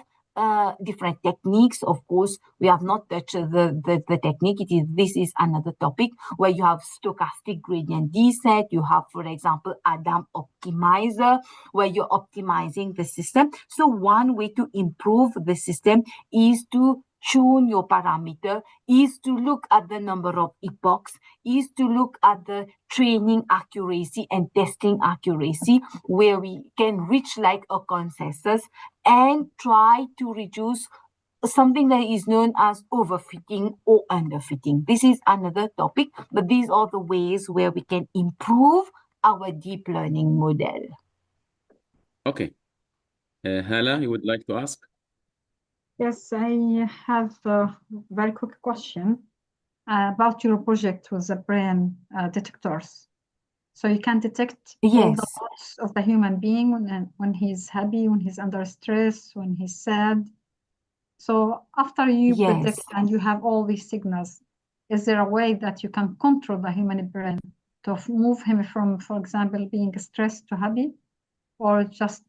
different techniques. Of course, we have not touched the technique. This is another topic where you have stochastic gradient descent. You have, for example, Adam optimizer, where you're optimizing the system. So one way to improve the system is to tune your parameter, is to look at the number of epochs, is to look at the training accuracy and testing accuracy, where we can reach like a consensus and try to reduce something that is known as overfitting or underfitting. This is another topic, but these are the ways where we can improve our deep learning model. Okay. Hala, you would like to ask? Yes, I have a very quick question about your project with the brain detectors. So you can detect all the Yes, parts of the human being when he's happy, when he's under stress, when he's sad. So after you predict yes. and you have all these signals, is there a way that you can control the human brain to move him from, for example, being stressed to happy, or just,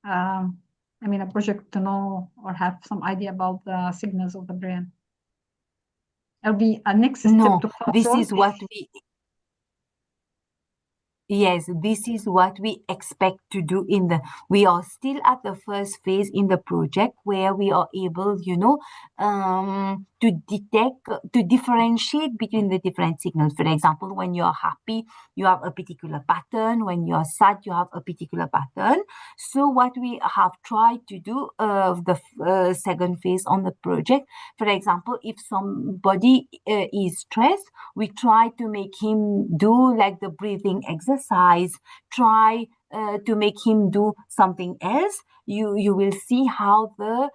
a project to know or have some idea about the signals of the brain? It'll be a next step No, to this control. is what we Yes, this is what we expect to do we are still at the first phase in the project where we are able, to detect, to differentiate between the different signals. For example, when you're happy, you have a particular pattern. When you're sad, you have a particular pattern. So what we have tried to do, the second phase on the project, for example, if somebody is stressed, we try to make him do like the breathing exercise, try to make him do something else. You will see how the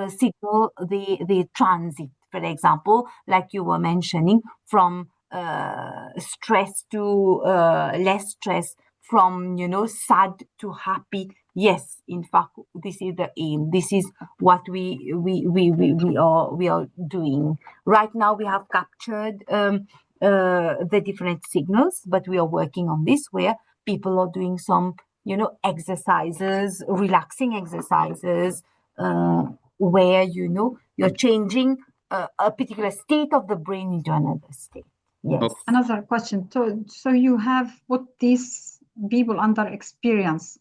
signal, the transit, for example, like you were mentioning, from stress to less stress, from sad to happy. Yes, in fact, this is the aim. This is what we are doing right now. We have captured the different signals, but we are working on this where people are doing some exercises, relaxing exercises, where you're changing a particular state of the brain into another state. Yes. Okay. Another question. So you have put these people under experience,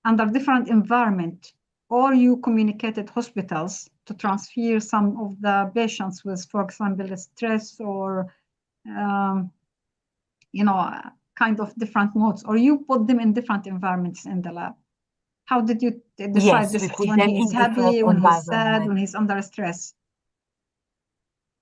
under different environment, or you communicated hospitals to transfer some of the patients with, for example, stress or, kind of different modes, or you put them in different environments in the lab? How did you decide Yes, this we is put when them he's in different happy, when he's sad, environments. when he's under stress?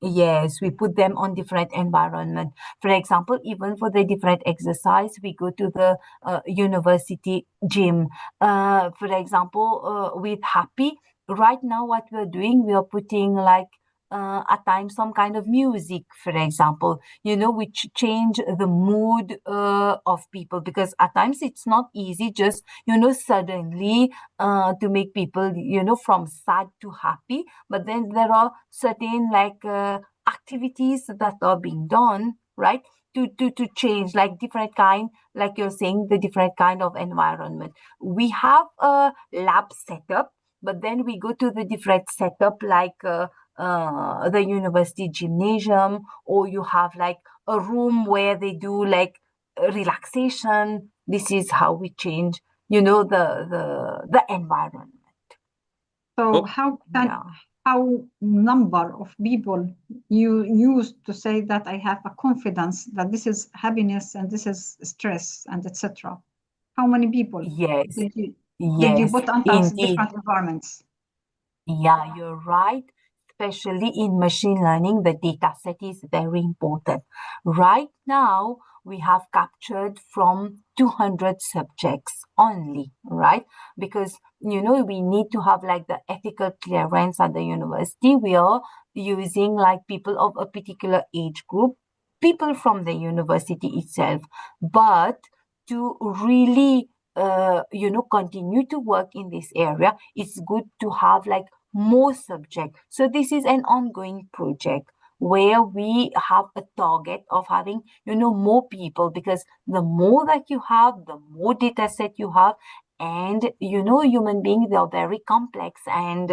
Yes, we put them on different environment. For example, even for the different exercise, we go to the university gym. For example, with happy, right now what we're doing, we are putting like at times some kind of music, for example, which change the mood of people, because at times it's not easy just, suddenly to make people, from sad to happy. But then there are certain like activities that are being done, right? To change like different kind, like you're saying, the different kind of environment. We have a lab setup, but then we go to the different setup like the university gymnasium, or you have like a room where they do like relaxation. This is how we change, the environment. So Okay. how number of people you use to say that I have a confidence that this is happiness and this is stress and etc.? How many people Yes, did you yes, put under indeed. different environments? Yeah, you're right. Especially in machine learning, the data set is very important. Right now, we have captured from 200 subjects only, right? Because, we need to have like the ethical clearance at the university. We are using like people of a particular age group, people from the university itself. But to really, continue to work in this area, it's good to have like more subject. So this is an ongoing project where we have a target of having, more people, because the more that you have, the more data set you have. And, human beings, they are very complex and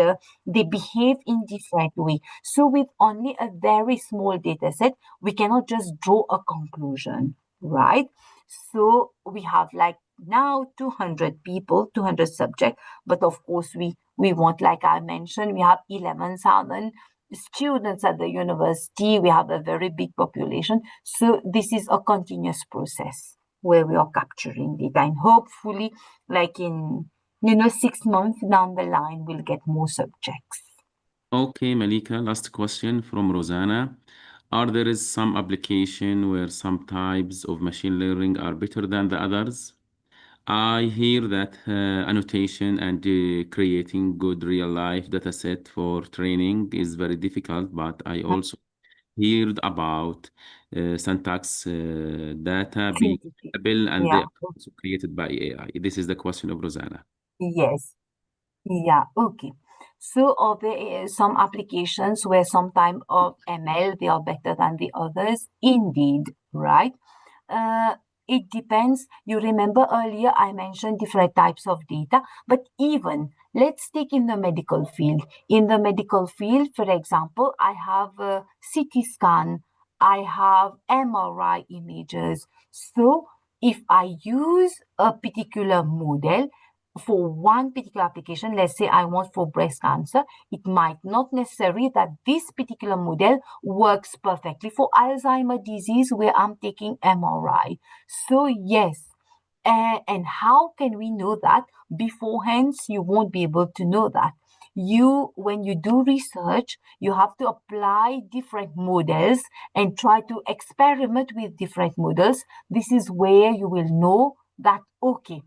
they behave in different way. So with only a very small data set, we cannot just draw a conclusion, right? So we have like now 200 people, 200 subjects, but of course we want, like I mentioned, we have 11,000 students at the university, we have a very big population. So this is a continuous process where we are capturing data, and hopefully, like in 6 months down the line, we'll get more subjects. Okay, Malika, last question from Rosanna. Are there is some application where some types of machine learning are better than the others? I hear that annotation and creating good real-life data set for training is very difficult, but I also heard about syntax data being Synthetic. available and they Yeah. are also created by AI. This is the question of Rosanna. Yes. Yeah, okay. So are there some applications where some type of ML they are better than the others? Indeed, right? Uh, it depends. You remember earlier I mentioned different types of data, but even let's take in the medical field. In the medical field, for example, I have a CT scan, I have MRI images. So if I use a particular model, for one particular application, let's say I want for breast cancer, it might not necessarily that this particular model works perfectly for Alzheimer disease where I'm taking MRI. So yes, and how can we know that? Beforehand, you won't be able to know that. When you do research, you have to apply different models and try to experiment with different models. This is where you will know that, okay,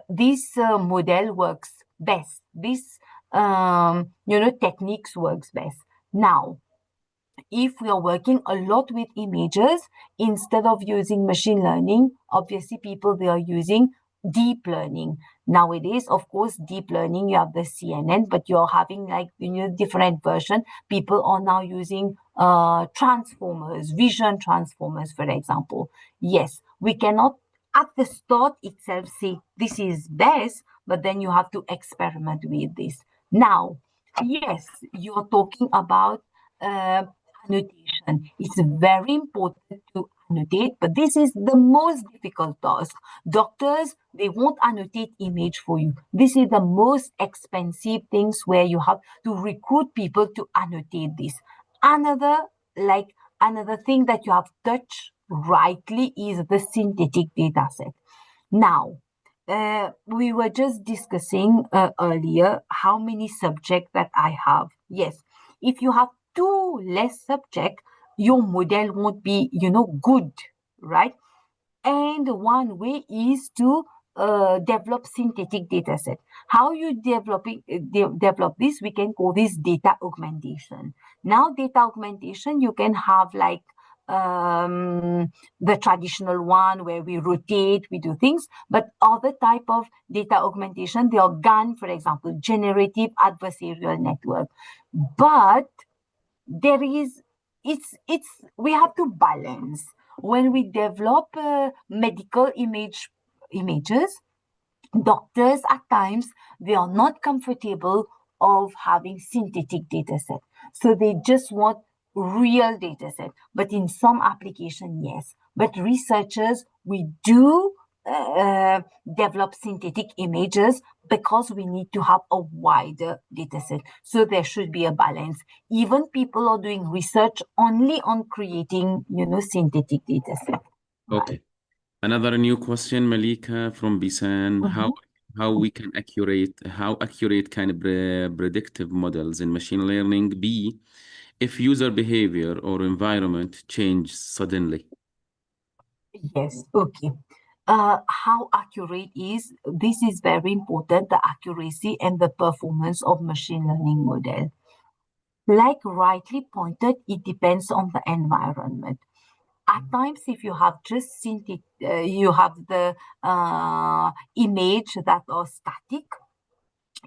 this model works best. This, techniques works best. Now, if we are working a lot with images, instead of using machine learning, obviously people they are using deep learning. Nowadays, of course, deep learning, you have the CNN, but you're having like different version. People are now using transformers, vision transformers, for example. Yes, we cannot at the start itself say this is best, but then you have to experiment with this. Now, yes, you're talking about uh, annotation. It's very important to annotate, but this is the most difficult task. Doctors, they won't annotate image for you. This is the most expensive things where you have to recruit people to annotate this. Another, like another thing that you have touched rightly is the synthetic data set. Now, we were just discussing earlier how many subjects that I have. Yes, if you have two less subject, your model won't be, good, right? And one way is to develop synthetic data set. How you develop this? We can call this data augmentation. Now, data augmentation, you can have like the traditional one where we rotate, we do things, but other type of data augmentation, they are GAN, for example, generative adversarial network. But there is it's we have to balance when we develop medical images. Doctors at times they are not comfortable of having synthetic data set, so they just want real data set. But in some application, yes, but researchers, we do uh, develop synthetic images because we need to have a wider data set, so there should be a balance. Even people are doing research only on creating synthetic data set. Okay. Another new question, Malika from Bisan. Mhm. How accurate can predictive models in machine learning be if user behavior or environment change suddenly? Yes, okay. How accurate is this is very important, the accuracy and the performance of machine learning model. Like rightly pointed, it depends on the environment. At times, if you have just seen it, you have the image that are static,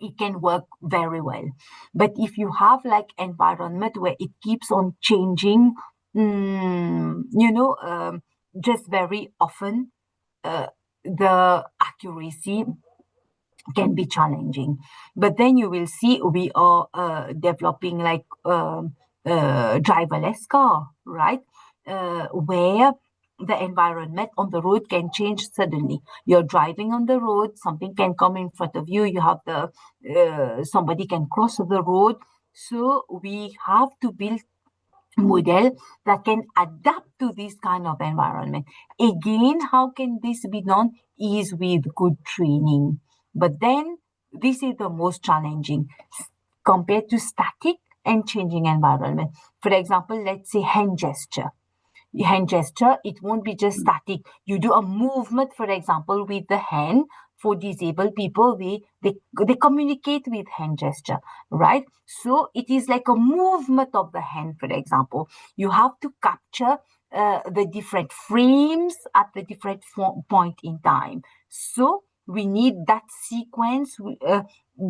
it can work very well. But if you have like environment where it keeps on changing, just very often, the accuracy can be challenging. But then you will see we are developing like driverless car, right? Where the environment on the road can change suddenly. You're driving on the road, something can come in front of you. You have the somebody can cross the road. So we have to build model that can adapt to this kind of environment. Again, how can this be done is with good training. But then this is the most challenging compared to static and changing environment. For example, let's say hand gesture. Hand gesture, it won't be just static. You do a movement, for example, with the hand. For disabled people, they communicate with hand gesture, right? So it is like a movement of the hand, for example. You have to capture the different frames at the different point in time. So we need that sequence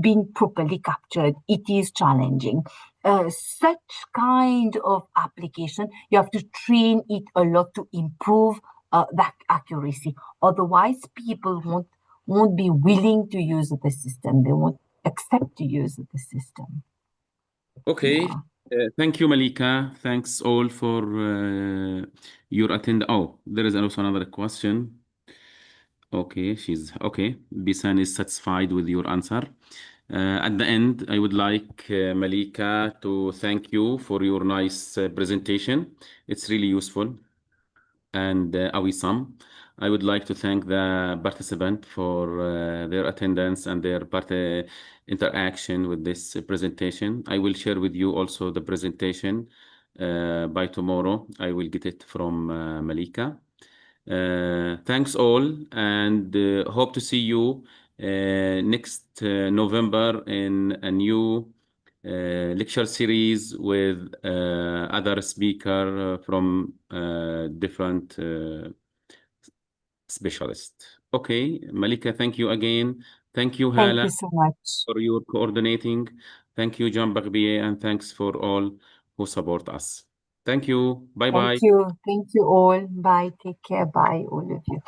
being properly captured. It is challenging. Such kind of application, you have to train it a lot to improve that accuracy. Otherwise, people won't be willing to use the system. They won't accept to use the system. Okay. Yeah. Thank you, Maleika. Thanks all for your attend. Oh, there is also another question. Okay, she's okay. Bisan is satisfied with your answer. At the end, I would like Maleika to thank you for your nice presentation. It's really useful and awesome. I would like to thank the participant for their attendance and their interaction with this presentation. I will share with you also the presentation by tomorrow. I will get it from Maleika. Thanks all, and hope to see you next November in a new lecture series with other speaker from different specialists. Okay, Maleika, thank you again. Thank you, Thank Hala, you so much. for your coordinating. Thank you, Jean Barbier, and thanks for all who support us. Thank you. Bye Thank bye. you. Thank you all. Bye. Take care. Bye, all of you.